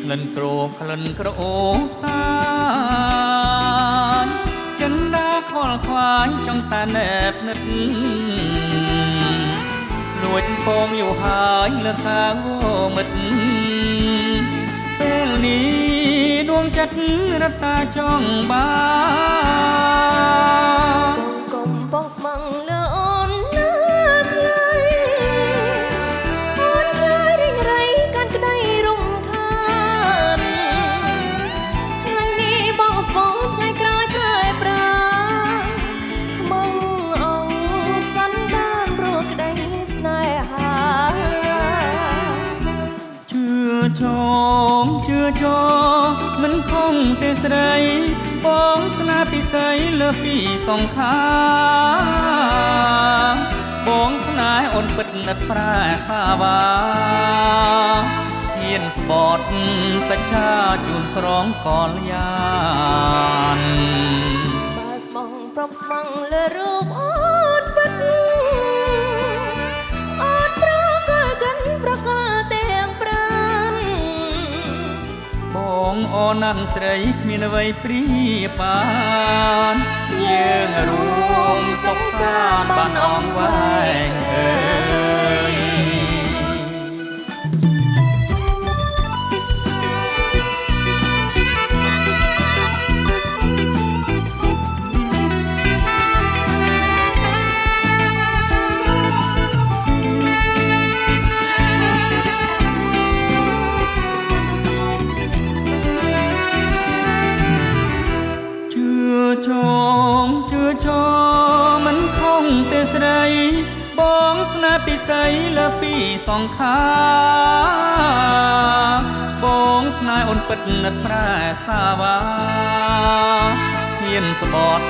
លិនក្រោបក្លិនក្រអូបសាយចិនដាខលខ្វាយចង់តាណែបនិតលួចពងอยู่ហើយលើកាងមិត្តពេលនេះដួងចិត្តរត់តាចង់បានកុំបងស្មឹងលើអូនណាថ្លៃអូនថ្លៃរិញរៃកាន់ក្តីរំខានថ្ងៃនេះបងស្បងថ្ងៃក្រោយប្រែប្រាខ្មងអង្គសន្តានព្រោះក្តីស្នេហាជឿចោមិនคงទេស្រីបងស្នាពិសីលើពីសងខាបងស្នេហ៍អូនពិតនិតប្រាសាវាហ៊ានស្បត់សច្ឆាជូនស្រងកលយានបើស្មងព្រមស្មងលើរូបអូនពិតអូនប្រកល់ចិនប្រកល់ទាំងប្រានបងអូនណាស់ស្រីគ្មានអ្វីព្រៀបបានយើងរួមសុខសាន្តបានអងវែងអើយជឿចោមិនคงទេស្រីបងស្នេហ៍ពិសីលើពីសងខាបងស្នេហ៍អូនពិតនិតប្រាសាវាហ៊ានស្បត់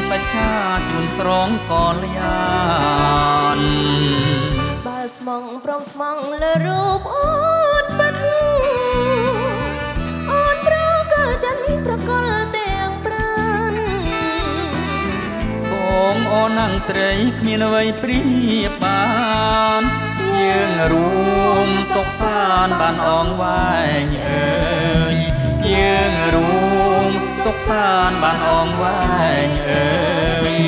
សច្ឆាជូនស្រងកលយានបើស្មងព្រមស្មងលើរូបអូនពិតអូនប្រកល់ចិនប្រកល់ទាំងប្រានបងអូនណាំងស្រីគ្មានអ្វីព្រៀបបានយើងរួមសុខសាន្តបានអងវែងអើយយើងរួមសុខសាន្តបានអងវែងអើយ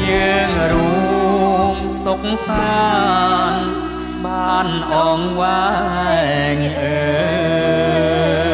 យើងរួមសុខសាន្តបានអងវែងអើយ